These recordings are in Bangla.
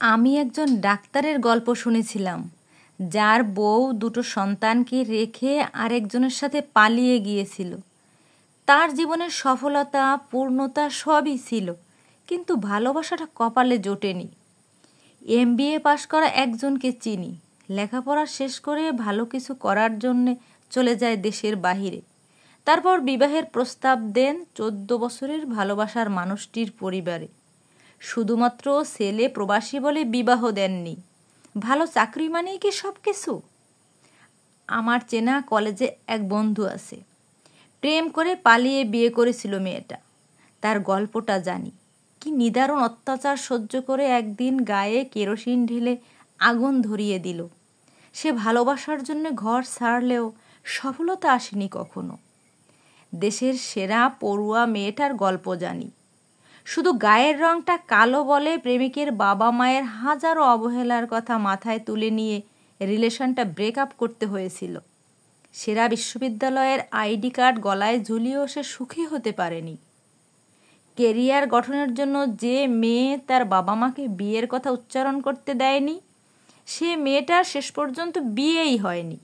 আমি একজন ডাক্তারের গল্প শুনেছিলাম, যার বউ দুটো সন্তানকে রেখে আরেকজনের সাথে পালিয়ে গিয়েছিল। তার জীবনের সফলতা, পূর্ণতা সবই ছিল, কিন্তু ভালোবাসাটা কপালে জোটেনি। MBA পাশ করা একজনকে চিনি, লেখাপড়া শেষ করে ভালো কিছু করার জন্যে চলে যায় দেশের বাহিরে। তারপর বিবাহের প্রস্তাব দেন 14 বছরের ভালোবাসার মানুষটির পরিবারে। শুধুমাত্র ছেলে প্রবাসী বলে বিবাহ দেননি। ভালো চাকরি মানেই কি সব কিছু? আমার চেনা কলেজে এক বন্ধু আছে, প্রেম করে পালিয়ে বিয়ে করেছিল মেয়েটা। তার গল্পটা জানি। কি নিদারুণ অত্যাচার সহ্য করে একদিন গায়ে কেরোসিন ঢেলে আগুন ধরিয়ে দিল। সে ভালোবাসার জন্য ঘর ছাড়লেও সফলতা আসেনি কখনো। দেশের সেরা পড়ুয়া মেয়েটার গল্প জানি। শুধু গায়ের রংটা কালো বলে প্রেমিকের বাবা মায়ের হাজারো অবহেলার কথা মাথায় তুলে নিয়ে রিলেশনটা ব্রেকআপ করতে হয়েছিল। সেরা বিশ্ববিদ্যালয়ের ID কার্ড গলায় ঝুলিয়েও সে সুখী হতে পারেনি। কেরিয়ার গঠনের জন্য যে মেয়ে তার বাবা মাকে বিয়ের কথা উচ্চারণ করতে দেয়নি, সে মেয়েটার শেষ পর্যন্ত বিয়েই হয়নি।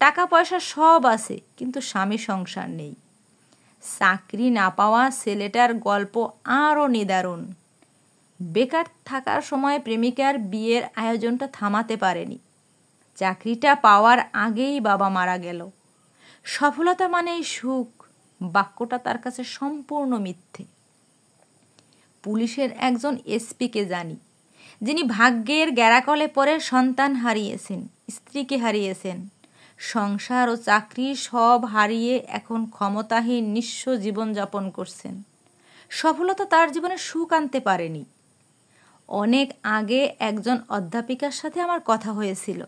টাকা পয়সা সব আছে, কিন্তু স্বামী সংসার নেই। চাকরি না পাওয়া ছেলেটার গল্প আরও নিদারুণ। বেকার থাকার সময় প্রেমিকার বিয়ের আয়োজনটা থামাতে পারেনি। চাকরিটা পাওয়ার আগেই বাবা মারা গেল। সফলতা মানেই সুখ, বাক্যটা তার কাছে সম্পূর্ণ মিথ্যে। পুলিশের একজন SPকে জানি, যিনি ভাগ্যের গ্যারাকলে পড়ে সন্তান হারিয়েছেন, স্ত্রীকে হারিয়েছেন, সংসার ও চাকরি সব হারিয়ে এখন ক্ষমতাহীন নিঃস্ব জীবনযাপন করছেন। সফলতা তার জীবনে সুখ আনতে পারেনি। অনেক আগে একজন অধ্যাপিকার সাথে আমার কথা হয়েছিল।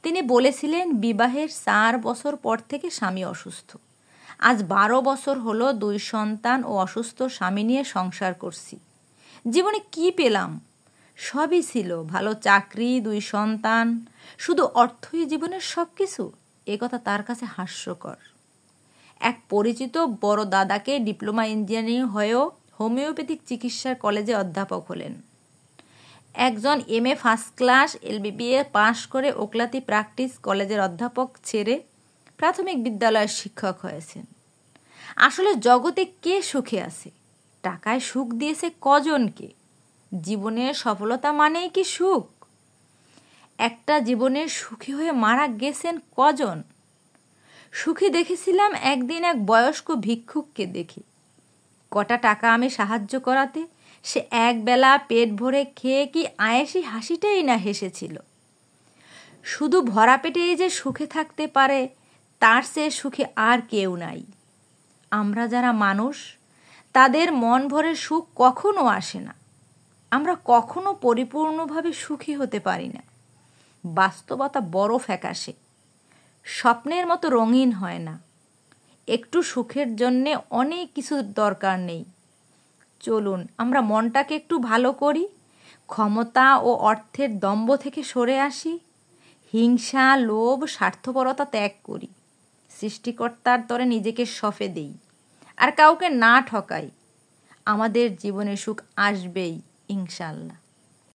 তিনি বলেছিলেন, বিবাহের 4 বছর পর থেকে স্বামী অসুস্থ। আজ 12 বছর হলো 2 সন্তান ও অসুস্থ স্বামী নিয়ে সংসার করছি। জীবনে কি পেলাম? সবই ছিল, ভালো চাকরি, 2 সন্তান, শুধু অর্থই জীবনের সব কিছু। একথা তার কাছে হাস্যকর। এক পরিচিত বড় দাদাকে ডিপ্লোমা ইঞ্জিনিয়ারিং হয়েও হোমিওপ্যাথিক চিকিৎসার কলেজে অধ্যাপক হলেন। একজন MA ফার্স্ট ক্লাস LBBA পাশ করে ওকলাতি প্র্যাকটিস কলেজের অধ্যাপক ছেড়ে প্রাথমিক বিদ্যালয়ের শিক্ষক হয়েছেন। আসলে জগতে কে সুখে আছে? টাকায় সুখ দিয়েছে কজনকে? জীবনের সফলতা মানেই কি সুখ? একটা জীবনে সুখী হয়ে মারা গেছেন কজন? সুখী দেখেছিলাম একদিন এক বয়স্ক ভিক্ষুককে দেখে। কটা টাকা আমি সাহায্য করাতে সে একবেলা পেট ভরে খেয়ে কি আয়েসি হাসিটাই না হেসেছিল। শুধু ভরা পেটেই যে সুখে থাকতে পারে, তার চেয়ে সুখী আর কেউ নাই। আমরা যারা মানুষ, তাদের মন ভরে সুখ কখনো আসে না। আমরা কখনো পরিপূর্ণভাবে সুখী হতে পারি না। বাস্তবতা বড় ফ্যাকাশে, স্বপ্নের মতো রঙিন হয় না। একটু সুখের জন্যে অনেক কিছু দরকার নেই। চলুন আমরা মনটাকে একটু ভালো করি, ক্ষমতা ও অর্থের দম্ভ থেকে সরে আসি, হিংসা, লোভ, স্বার্থপরতা ত্যাগ করি, সৃষ্টিকর্তার তরে নিজেকে সঁপে দেই, আর কাউকে না ঠকাই। আমাদের জীবনে সুখ আসবেই, ইনশাআল্লাহ।